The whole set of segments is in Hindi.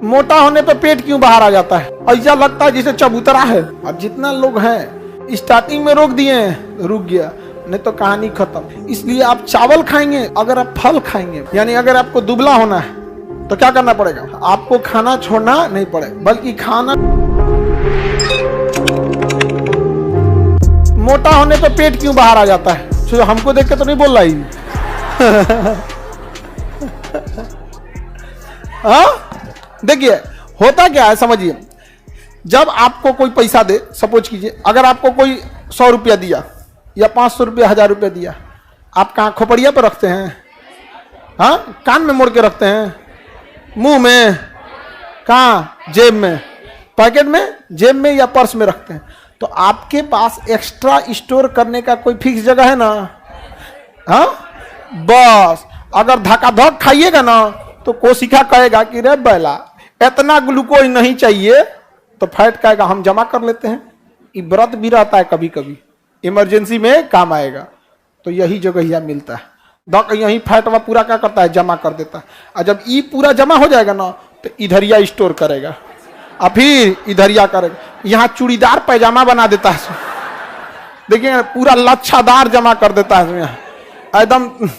मोटा होने पे पेट क्यों बाहर आ जाता है? ऐसा लगता है जैसे चबूतरा है। और जितना लोग हैं स्टार्टिंग में रोक दिए हैं, रुक गया, नहीं तो कहानी खत्म। इसलिए आप चावल खाएंगे, अगर आप फल खाएंगे, यानी अगर आपको दुबला होना है तो क्या करना पड़ेगा? आपको खाना छोड़ना नहीं पड़ेगा, बल्कि खाना। मोटा होने पे पेट क्यों बाहर आ जाता है? तो हमको देख के तो नहीं बोल रहा ही। देखिए होता क्या है, समझिए। जब आपको कोई पैसा दे, सपोज कीजिए अगर आपको कोई 100 रुपया दिया या 500 रुपया, 1000 रुपया दिया, आप कहाँ खोपड़िया पर रखते हैं? हाँ, कान में मोड़ के रखते हैं, मुंह में, कहाँ? जेब में, पैकेट में, जेब में या पर्स में रखते हैं। तो आपके पास एक्स्ट्रा स्टोर करने का कोई फिक्स जगह है ना? हाँ, बस अगर धक्का-धक खाइएगा ना तो कोशिका कहेगा कि रे बैला इतना ग्लूकोज नहीं चाहिए, तो फैट कहेगा हम जमा कर लेते हैं। ये व्रत भी रहता है, कभी कभी इमरजेंसी में काम आएगा, तो यही जगह यह मिलता है। यही फैट वह पूरा क्या करता है? जमा कर देता है। और जब ये पूरा जमा हो जाएगा ना तो इधरिया स्टोर करेगा और फिर इधरिया करेगा। यहाँ चूड़ीदार पैजामा बना देता है, देखिए पूरा लच्छादार जमा कर देता है यहाँ, एकदम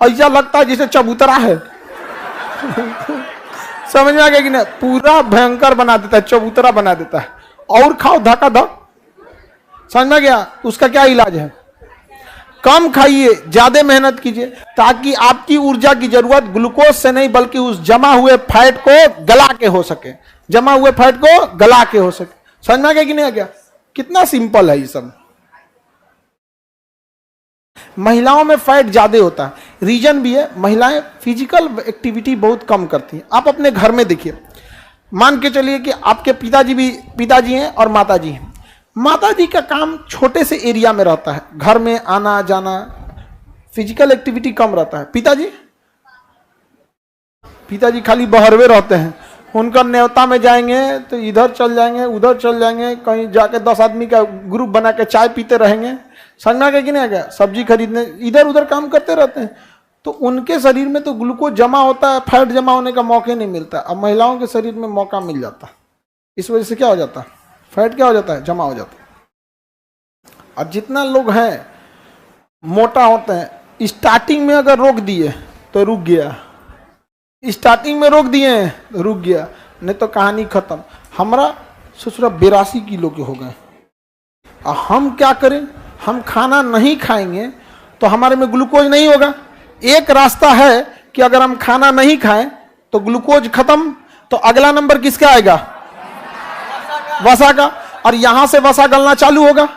ऐसा लगता है जैसे चबूतरा है। समझ में आ गया कि नहीं? पूरा भयंकर बना देता है, चबूतरा बना देता है। और खाओ धक्का धक, समझ में गया? उसका क्या इलाज है? कम खाइए, ज्यादा मेहनत कीजिए, ताकि आपकी ऊर्जा की जरूरत ग्लूकोज से नहीं बल्कि उस जमा हुए फैट को गला के हो सके, जमा हुए फैट को गला के हो सके। समझ में आ गया कि नहीं आ गया? कितना सिंपल है ये सब। महिलाओं में फैट ज्यादा होता है, रीजन भी है, महिलाएं फिजिकल एक्टिविटी बहुत कम करती हैं। आप अपने घर में देखिए, मान के चलिए कि आपके पिताजी हैं और माताजी हैं। माताजी का काम छोटे से एरिया में रहता है, घर में आना जाना, फिजिकल एक्टिविटी कम रहता है। पिताजी खाली बहरवे रहते हैं। उनका न्योता में जाएंगे तो इधर चल जाएंगे, उधर चल जाएंगे, कहीं जाके 10 आदमी का ग्रुप बना के चाय पीते रहेंगे। समझ में आ गया कि नहीं आ गया? सब्जी खरीदने इधर उधर काम करते रहते हैं, तो उनके शरीर में तो ग्लूकोज जमा होता है, फैट जमा होने का मौका नहीं मिलता। अब महिलाओं के शरीर में मौका मिल जाता है, इस वजह से क्या हो जाता है? फैट क्या हो जाता है? जमा हो जाता है। और जितना लोग हैं मोटा होते हैं, स्टार्टिंग में अगर रोक दिए तो रुक गया, स्टार्टिंग में रोक दिए तो रुक गया, नहीं तो कहानी खत्म। हमारा ससुरा 82 किलो के हो गए। और हम क्या करें? हम खाना नहीं खाएंगे तो हमारे में ग्लूकोज नहीं होगा। एक रास्ता है कि अगर हम खाना नहीं खाएं तो ग्लूकोज खत्म, तो अगला नंबर किसका आएगा? वसा का। और यहां से वसा गलना चालू होगा।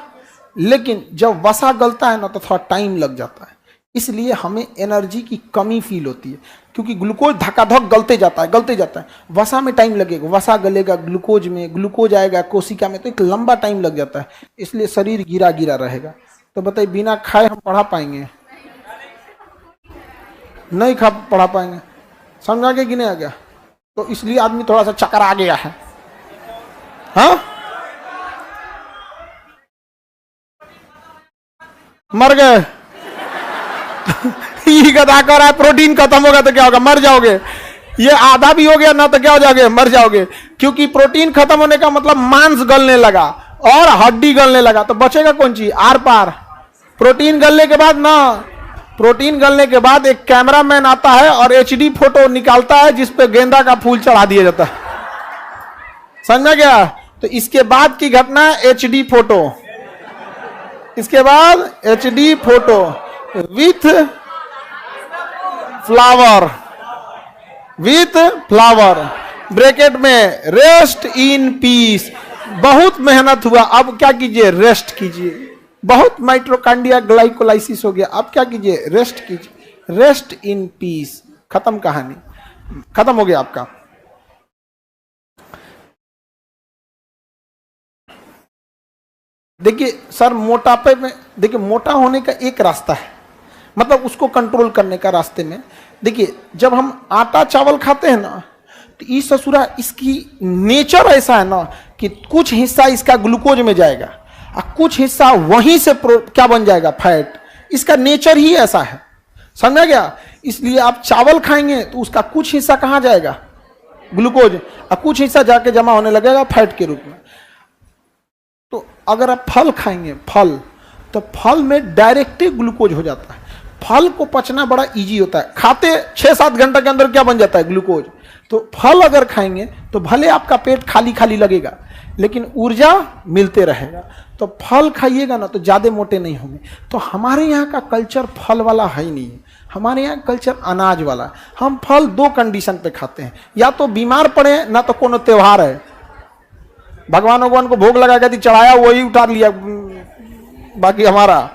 लेकिन जब वसा गलता है ना तो थोड़ा टाइम लग जाता है, इसलिए हमें एनर्जी की कमी फील होती है, क्योंकि ग्लूकोज धक्का-धक गलते जाता है। वसा में टाइम लगेगा, वसा गलेगा, ग्लूकोज में ग्लूकोज आएगा कोशिका में, तो एक लंबा टाइम लग जाता है, इसलिए शरीर गिरा गिरा रहेगा। तो बताइए बिना खाए हम पढ़ा पाएंगे? नहीं पढ़ा पाएंगे। समझ आ गया कि नहीं आ गया? तो इसलिए आदमी थोड़ा सा चक्कर आ गया है। हाँ, मर गए। ये गधा कर रहा है प्रोटीन खत्म होगा तो क्या होगा? मर जाओगे। ये आधा भी हो गया ना तो क्या हो जाओगे? मर जाओगे। क्योंकि प्रोटीन खत्म होने का मतलब मांस गलने लगा और हड्डी गलने लगा, तो बचेगा कौन चीज? Are par. प्रोटीन गलने के बाद एक कैमरामैन आता है और HD फोटो निकालता है जिसपे गेंदा का फूल चढ़ा दिया जाता है। समझ में गया? तो इसके बाद की घटना HD फोटो, इसके बाद HD photo with flower bracket में रेस्ट इन पीस। बहुत मेहनत हुआ, अब क्या कीजिए? रेस्ट कीजिए। बहुत माइटोकॉन्ड्रिया ग्लाइकोलाइसिस हो गया, अब क्या कीजिए? रेस्ट कीजिए। रेस्ट इन पीस, खत्म कहानी, खत्म हो गया आपका। देखिए सर, मोटापे में देखिए मोटा होने का एक रास्ता है, मतलब उसको कंट्रोल करने का रास्ते में देखिए, जब हम आटा चावल खाते हैं ना तो ये ससुरा इसकी नेचर ऐसा है ना कि कुछ हिस्सा इसका ग्लूकोज में जाएगा और कुछ हिस्सा वहीं से क्या बन जाएगा? फैट। इसका नेचर ही ऐसा है, समझा गया? इसलिए आप चावल खाएंगे तो उसका कुछ हिस्सा कहाँ जाएगा? ग्लूकोज, और कुछ हिस्सा जाके जमा होने लगेगा फैट के रूप में। तो अगर आप फल खाएंगे, फल, तो फल में डायरेक्टली ग्लूकोज हो जाता है। फल को पचना बड़ा इजी होता है, खाते 6-7 घंटे के अंदर क्या बन जाता है, ग्लूकोज। तो फल अगर खाएंगे तो भले आपका पेट खाली खाली लगेगा, लेकिन ऊर्जा मिलते रहेगा। तो फल खाइएगा ना तो ज़्यादा मोटे नहीं होंगे। तो हमारे यहाँ का कल्चर फल वाला है ही नहीं है, हमारे यहाँ कल्चर अनाज वाला है। हम फल 2 कंडीशन पे खाते हैं, या तो बीमार पड़े ना तो कोनो त्योहार है, भगवान को भोग लगा के चढ़ाया वही उतार लिया, बाकी हमारा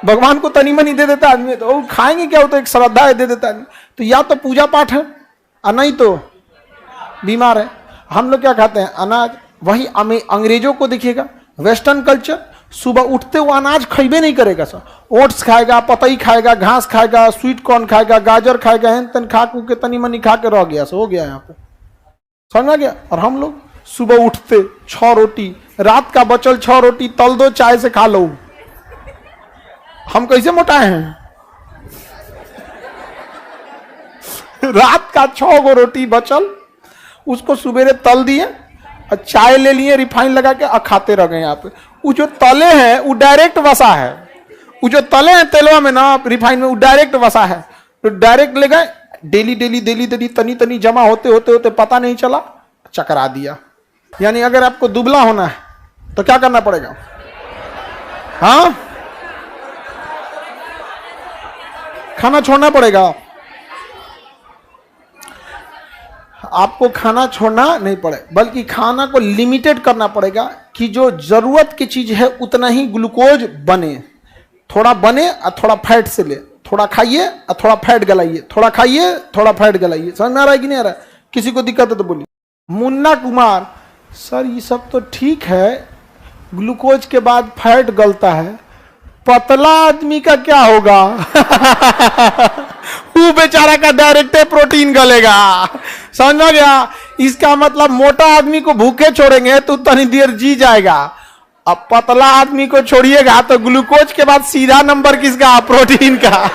भगवान को तनी मनी दे देता आदमी, तो खाएंगे क्या, हो तो एक श्रद्धा है, दे देता आदमी। तो या तो पूजा पाठ है और नहीं तो बीमार है। हम लोग क्या खाते हैं, अनाज। वही अंग्रेजों को देखिएगा, वेस्टर्न कल्चर, सुबह उठते वो अनाज खइबे नहीं करेगा सर, ओट्स खाएगा, पतई खाएगा, घास खाएगा, स्वीट कॉर्न खाएगा, गाजर खाएगा, हेन तन खा के तनी मनी खा के रह गया, सो हो गया यहाँ पे, समझा गया। और हम लोग सुबह उठते 6 रोटी, रात का बचल 6 रोटी तल दो, चाय से खा लो। हम कैसे मोटाए हैं? रात का 6 गो रोटी बचल, उसको सुबेरे तल दिए और चाय ले लिए रिफाइन लगा के, और खाते रह गए। यहाँ पे वो जो तले हैं वो डायरेक्ट वसा है, वो जो तले हैं तेलवा में ना रिफाइन में, वो डायरेक्ट वसा है। तो डायरेक्ट ले गए, डेली डेली डेली डेली तनी तनी जमा होते होते होते पता नहीं चला, चकरा दिया। यानी अगर आपको दुबला होना है तो क्या करना पड़ेगा? हाँ, खाना छोड़ना पड़ेगा। आपको खाना छोड़ना नहीं पड़े, बल्कि खाना को लिमिटेड करना पड़ेगा कि जो जरूरत की चीज है उतना ही ग्लूकोज बने, थोड़ा बने और थोड़ा फैट से ले, थोड़ा खाइए और थोड़ा फैट गलाइए, थोड़ा खाइए थोड़ा फैट गलाइए। समझ में आ रहा है कि नहीं आ रहा है? किसी को दिक्कत है तो बोलिए। मुन्ना कुमार, सर ये सब तो ठीक है, ग्लूकोज के बाद फैट गलता है, पतला आदमी का क्या होगा? वो बेचारा का डायरेक्ट प्रोटीन गलेगा। समझ में गया? इसका मतलब मोटा आदमी को भूखे छोड़ेंगे तो तनी देर जी जाएगा, अब पतला आदमी को छोड़िएगा तो ग्लूकोज के बाद सीधा नंबर किसका? प्रोटीन का।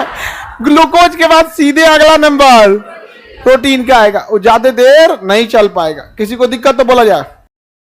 ग्लूकोज के बाद सीधे अगला नंबर प्रोटीन का आएगा, वो ज्यादा देर नहीं चल पाएगा। किसी को दिक्कत तो बोला जाए।